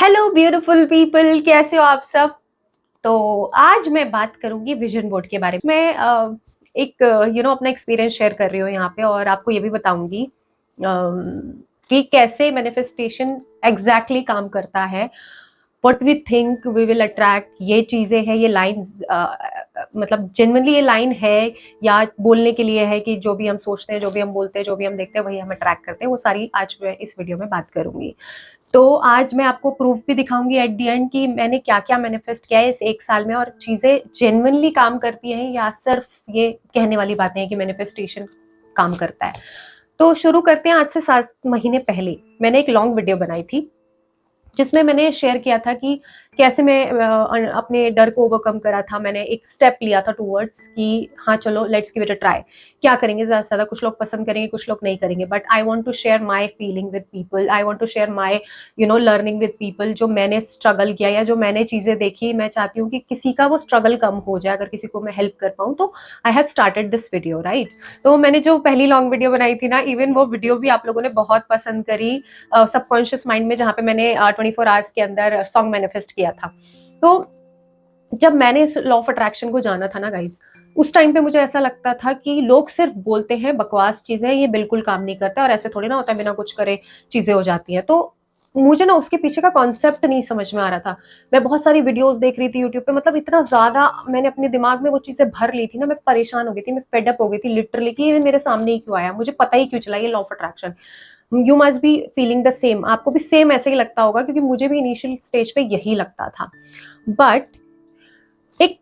Hello beautiful people, कैसे हो आप सब। तो आज मैं बात करूंगी विजन बोर्ड के बारे में। मैं एक अपना एक्सपीरियंस शेयर कर रही हूँ यहाँ पे, और आपको ये भी बताऊंगी कि कैसे मैनिफेस्टेशन एग्जैक्टली काम करता है। What we think we will attract, ये चीजें हैं, ये लाइंस मतलब जेन्युइनली ये लाइन है या बोलने के लिए है कि जो भी हम सोचते हैं, जो भी हम बोलते हैं, जो भी हम देखते हैं, वही हम अट्रैक्ट करते हैं। वो सारी आज मैं इस वीडियो में बात करूंगी। तो आज मैं आपको प्रूफ भी दिखाऊंगी एट द एंड कि मैंने क्या क्या मैनिफेस्ट किया है इस एक साल में, और चीजें जेन्युइनली काम करती हैं या सिर्फ ये कहने वाली बातें हैं कि मैनिफेस्टेशन काम करता है। तो शुरू करते हैं। आज से 7 महीने पहले मैंने एक लॉन्ग वीडियो बनाई थी जिसमें मैंने शेयर किया था कि कैसे मैं अपने डर को ओवरकम करा था। मैंने एक स्टेप लिया था टूवर्ड्स कि हाँ चलो let's give it a try. क्या करेंगे, ज़्यादा से ज़्यादा कुछ लोग पसंद करेंगे, कुछ लोग नहीं करेंगे, but I want to share my feeling with people. I want to share my learning with people. जो मैंने स्ट्रगल किया या जो मैंने चीज़ें देखी, मैं चाहती हूँ कि किसी का वो स्ट्रगल कम हो जाए। अगर किसी को मैं हेल्प कर पाऊँ तो I have started this video, right. तो मैंने जो पहली लॉन्ग वीडियो बनाई थी ना, इवन वो वीडियो भी आप लोगों ने बहुत पसंद करी सबकॉन्शियस माइंड में, जहाँ पे मैंने 24 आवर्स के अंदर सॉन्ग मैनिफेस्ट किया था। तो जब मैंने इस लॉ ऑफ अट्रैक्शन को जाना था ना गाइज, उस टाइम पे मुझे ऐसा लगता था कि लोग सिर्फ बोलते हैं, बकवास चीजें, ये बिल्कुल काम नहीं करता, और ऐसे थोड़ी ना होता है, बिना कुछ करे चीजें हो जाती हैं। तो मुझे ना उसके पीछे का कॉन्सेप्ट नहीं समझ में आ रहा था। मैं बहुत सारी वीडियोस देख रही थी यूट्यूब पे, मतलब इतना ज्यादा मैंने अपने दिमाग में वो चीजें भर ली थी ना, मैं परेशान हो गई थी, मैं फेडअप हो गई थी लिटरली कि ये मेरे सामने ही क्यों आया, मुझे पता ही क्यों चला ये law of attraction. You must be feeling the same, आपको भी सेम ऐसे ही लगता होगा, क्योंकि मुझे भी इनिशियल स्टेज पे यही लगता था। बट एक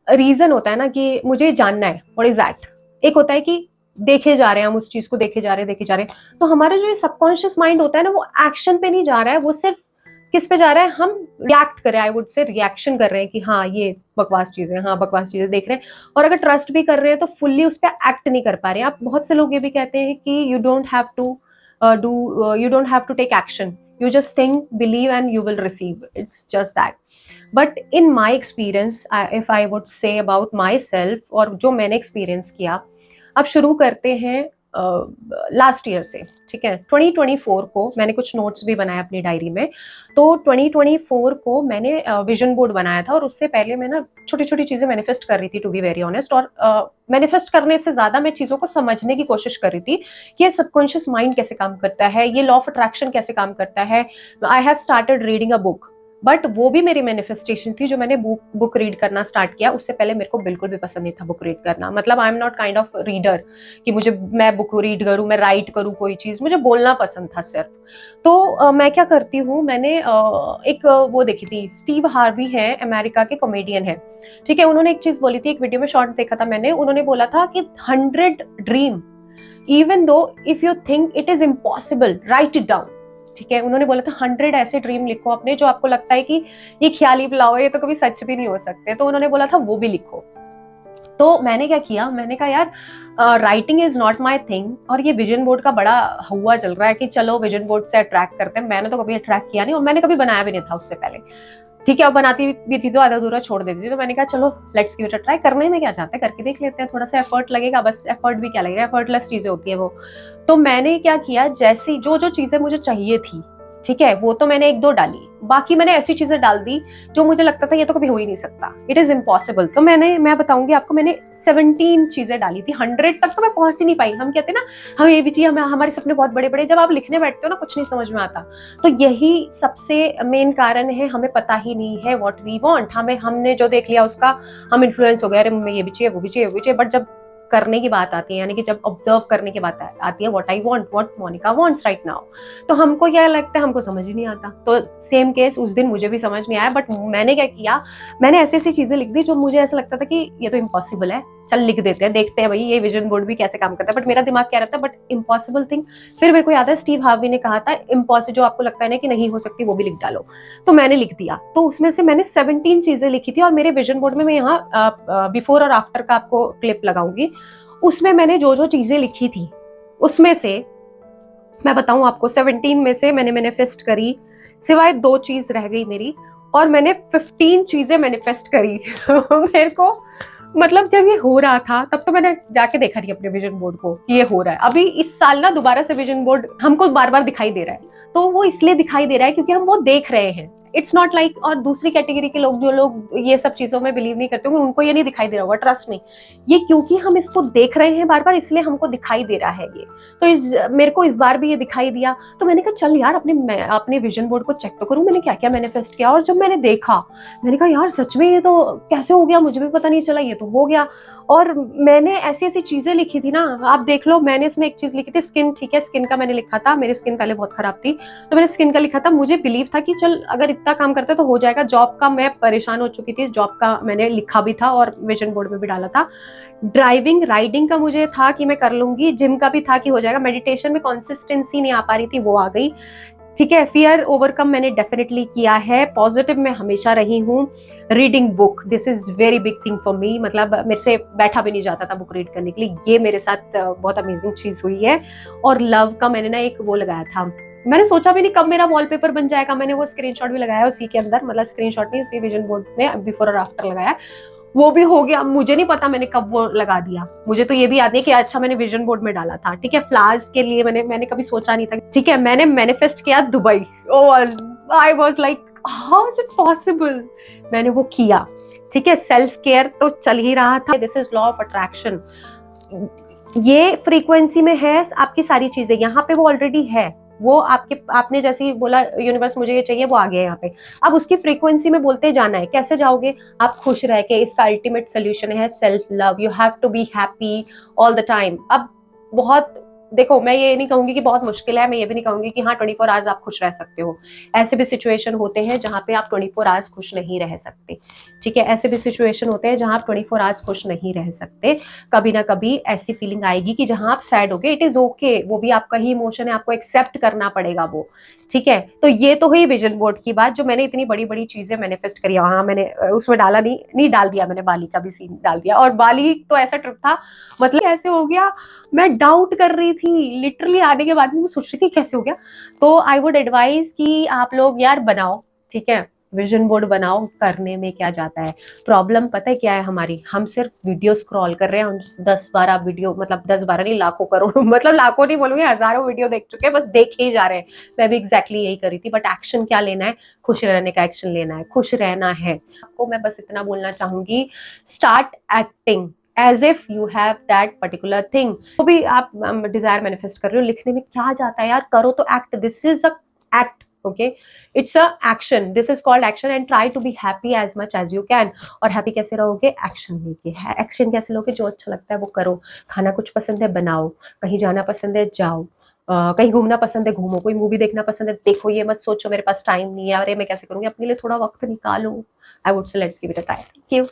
रीजन होता है ना कि मुझे जानना है व्हाट इज दैट। एक होता है कि देखे जा रहे हैं, हम उस चीज को देखे जा रहे हैं, तो हमारा जो सबकॉन्शियस माइंड होता है ना, वो एक्शन पे नहीं जा रहा है, वो सिर्फ किस पे जा रहा है, हम रिएक्ट कर रहे हैं, आई वुड से रिएक्शन कर रहे हैं कि हाँ ये बकवास चीजें, हाँ बकवास चीजें देख रहे हैं। और अगर ट्रस्ट भी कर रहे हैं तो फुल्ली उस पर एक्ट नहीं कर पा रहे हैं। आप बहुत से लोग ये भी कहते हैं कि you don't have to you don't have to take action, you just think, believe and you will receive, it's just that. But in my experience, if I would say about my self, और जो मैंने experience किया, अब शुरू करते हैं last year से। ठीक है, 2024 को मैंने कुछ नोट्स भी बनाए अपनी डायरी में। तो 2024 को मैंने विजन बोर्ड बनाया था, और उससे पहले मैं ना छोटी छोटी चीज़ें मैनिफेस्ट कर रही थी, टू बी वेरी ऑनेस्ट। और मैनिफेस्ट करने से ज़्यादा मैं चीज़ों को समझने की कोशिश कर रही थी कि ये सबकॉन्शियस माइंड कैसे काम करता है, ये लॉ ऑफ अट्रैक्शन कैसे काम करता है। I have started reading a book, but वो भी मेरी मैनिफेस्टेशन थी। जो मैंने बुक रीड करना स्टार्ट किया, उससे पहले मेरे को बिल्कुल भी पसंद नहीं था बुक रीड करना। मतलब I am not kind of reader कि मैं बुक रीड करूं, मैं राइट करूं कोई चीज, मुझे बोलना पसंद था सिर्फ। तो मैं क्या करती हूँ, मैंने एक वो देखी थी, स्टीव हार्वी है, अमेरिका के कॉमेडियन है। ठीक है, उन्होंने एक चीज बोली थी, एक वीडियो में शॉर्ट देखा था मैंने, उन्होंने बोला था कि 100 dream, even though if you think it is impossible, right it down. ठीक है, उन्होंने बोला था 100 ऐसे ड्रीम लिखो अपने जो आपको लगता है कि ये ख्याली पुलाव है, ये तो कभी सच भी नहीं हो सकते, तो उन्होंने बोला था वो भी लिखो। तो मैंने क्या किया, मैंने कहा यार writing is not my thing, और ये विजन बोर्ड का बड़ा हुआ चल रहा है कि चलो विजन बोर्ड से अट्रैक्ट करते हैं। मैंने तो कभी अट्रैक्ट किया नहीं, और मैंने कभी बनाया भी नहीं था उससे पहले। ठीक है, अब बनाती भी थी तो आधा अधूरा छोड़ देती थी। तो मैंने कहा चलो let's give it a try, करने में क्या चाहते हैं, करके देख लेते हैं, थोड़ा सा एफर्ट लगेगा, बस एफर्ट भी क्या लगेगा, एफर्टलेस चीजें होती है वो। तो मैंने क्या किया, जैसी जो जो चीजें मुझे चाहिए थी, ठीक है, वो तो मैंने एक दो डाली, बाकी मैंने ऐसी चीजें डाल दी जो मुझे लगता था ये तो कभी हो ही नहीं सकता, इट इज इम्पॉसिबल। तो मैं बताऊंगी आपको, मैंने 17 चीजें डाली थी। 100 तक तो मैं पहुंच ही नहीं पाई। हम कहते हैं ना, हम ये भी चाहिए, हमारे सपने बहुत बड़े बड़े, जब आप लिखने बैठते हो ना कुछ नहीं समझ में आता। तो यही सबसे मेन कारण है, हमें पता ही नहीं है व्हाट वी वांट। हमने जो देख लिया उसका हम इन्फ्लुएंस हो गए, अरे मैं ये भी चाहिए, वो भी चाहिए, वो भी चाहिए। बट जब करने की बात आती है, यानी कि जब ऑब्जर्व करने की बात आती है, what I want, what Monica wants right now, तो हमको क्या लगता है, हमको समझ ही नहीं आता। तो सेम केस उस दिन मुझे भी समझ नहीं आया, बट मैंने क्या किया, मैंने ऐसी ऐसी चीजें लिख दी जो मुझे ऐसा लगता था कि ये तो इम्पॉसिबल है, चल लिख देते हैं, देखते हैं भाई ये विजन बोर्ड भी कैसे काम करता है। बट मेरा दिमाग क्या रहता है, बट इम्पॉसिबल थिंग। फिर मेरे को याद है स्टीव हार्वी ने कहा था, इम्पॉसिबल जो आपको लगता है ना कि नहीं हो सकती, वो भी लिख डालो। तो मैंने लिख दिया। तो उसमें से मैंने 17 चीजें लिखी थी, और मेरे विजन बोर्ड में मैं यहाँ बिफोर और आफ्टर का आपको क्लिप लगाऊंगी। उसमें मैंने जो जो चीजें लिखी थी, उसमें से मैं बताऊं आपको, 17 में से मैंने मैनिफेस्ट करी, सिवाय 2 चीज रह गई मेरी, और मैंने 15 चीजें मैनिफेस्ट करी। मेरे को मतलब जब ये हो रहा था तब तो मैंने जाके देखा नहीं अपने विजन बोर्ड को, ये हो रहा है। अभी इस साल ना दोबारा से विजन बोर्ड हमको बार बार दिखाई दे रहा है, तो वो इसलिए दिखाई दे रहा है क्योंकि हम वो देख रहे हैं। इट्स नॉट लाइक, और दूसरी कैटेगरी के लोग, जो लोग ये सब चीजों में बिलीव नहीं करते होंगे, उनको ये नहीं दिखाई दे रहा होगा, ट्रस्ट में। ये क्योंकि हम इसको देख रहे हैं बार बार, इसलिए हमको दिखाई दे रहा है ये। तो मेरे को इस बार भी ये दिखाई दिया, तो मैंने कहा चल यार अपने विजन बोर्ड को चेक तो करूं, मैंने क्या क्या मैनिफेस्ट किया। और जब मैंने देखा, मैंने कहा यार सच में ये तो कैसे हो गया, मुझे भी पता नहीं चला, ये तो हो गया। और मैंने ऐसी ऐसी चीजें लिखी थी ना, आप देख लो। मैंने इसमें एक चीज लिखी थी, स्किन, ठीक है, स्किन का मैंने लिखा था, मेरी स्किन पहले बहुत खराब थी, तो मैंने स्किन का लिखा था। मुझे बिलीव था कि चल अगर इतना काम करते तो हो जाएगा। जॉब का मैं परेशान हो चुकी थी, जॉब का मैंने लिखा भी था और विजन बोर्ड में भी डाला था। ड्राइविंग राइडिंग का मुझे था कि मैं कर लूंगी, जिम का भी था कि हो जाएगा। मेडिटेशन में कंसिस्टेंसी नहीं आ पा रही थी, वो आ गई। ठीक है, फियर ओवरकम मैंने डेफिनेटली किया है। पॉजिटिव में हमेशा रही हूँ। Reading book, this is very big thing for me, मतलब मेरे से बैठा भी नहीं जाता था बुक रीड करने के लिए, ये मेरे साथ बहुत अमेजिंग चीज हुई है। और लव का मैंने ना एक वो लगाया था, मैंने सोचा भी नहीं कब मेरा वॉलपेपर बन जाएगा। मैंने वो स्क्रीनशॉट भी लगाया उसी के अंदर, मतलब स्क्रीनशॉट नहीं, उसी विजन बोर्ड में बिफोर और आफ्टर लगाया, वो भी हो गया। मुझे नहीं पता मैंने कब वो लगा दिया, मुझे तो ये भी याद नहीं कि अच्छा मैंने विजन बोर्ड में डाला था। ठीक है, फ्लावर्स के लिए मैंने कभी सोचा नहीं था। ठीक है, मैंने मैनिफेस्ट किया Dubai. I was like how is it possible, मैंने वो किया। ठीक है, सेल्फ केयर तो चल ही रहा था। This is law of attraction, ये फ्रीक्वेंसी में है आपकी सारी चीजें, यहाँ पे वो ऑलरेडी है। वो आपने जैसे ही बोला यूनिवर्स मुझे ये चाहिए, वो आ गया यहाँ पे। अब उसकी फ्रीक्वेंसी में बोलते जाना है। कैसे जाओगे? आप खुश रह के, इसका अल्टीमेट सोल्यूशन है self love. You have to be happy all the time. अब बहुत देखो, मैं ये नहीं कहूंगी कि बहुत मुश्किल है, मैं ये भी नहीं कहूंगी कि हाँ 24 आवर्स आप खुश रह सकते हो। ऐसे भी सिचुएशन होते हैं जहाँ पे आप 24 आवर्स खुश नहीं रह सकते। ठीक है, ऐसे भी सिचुएशन होते हैं जहाँ आप 24 आवर्स खुश नहीं रह सकते। कभी ना कभी ऐसी फीलिंग आएगी कि जहाँ आप सैड होगे, इट इज ओके, वो भी आपका ही इमोशन है, आपको एक्सेप्ट करना पड़ेगा वो। ठीक है, तो ये तो हुई विजन बोर्ड की बात, जो मैंने इतनी बड़ी बड़ी चीजें मैनिफेस्ट करी। हाँ, मैंने उसमें डाला नहीं डाल दिया, मैंने बाली का भी सीन डाल दिया। और बाली तो ऐसा ट्रिप था, मतलब ऐसे हो गया, मैं डाउट कर रही थी लिटरली, आने के बाद में मैं सोच रही थी कैसे हो गया। तो आई वुड एडवाइज कि आप लोग यार बनाओ, ठीक है, विजन बोर्ड बनाओ। करने में क्या जाता है? प्रॉब्लम पता है क्या है हमारी? हम सिर्फ वीडियो स्क्रॉल कर रहे हैं, हम 10-12 वीडियो, मतलब 10-12 नहीं, लाखों करोड़ों, मतलब लाखों नहीं बोलूंगी, हजारों वीडियो देख चुके हैं, बस देख ही जा रहे हैं। मैं भी एग्जैक्टली यही करी थी। बट एक्शन क्या लेना है? खुश रहने का एक्शन लेना है, खुश रहना है आपको। मैं बस इतना बोलना चाहूंगी, start acting as if you have that particular thing. तो भी आप डिजायर मैनिफेस्ट कर रहे हो, लिखने में क्या जाता है यार, करो तो act. This is a act, okay, it's a action, this is called action, and try to be happy as much as you can। और हैप्पी कैसे रहोगे? एक्शन लेके। एक्शन कैसे लोगे? जो अच्छा लगता है वो करो। खाना कुछ पसंद है, बनाओ। कहीं जाना पसंद है, जाओ। कहीं घूमना पसंद है, घूमो। कोई मूवी देखना पसंद है, देखो। ये मत सोचो मेरे पास टाइम नहीं है, अरे मैं कैसे करूंगी, अपने लिए थोड़ा वक्त निकालो। I would say let's give it a try. Thank you.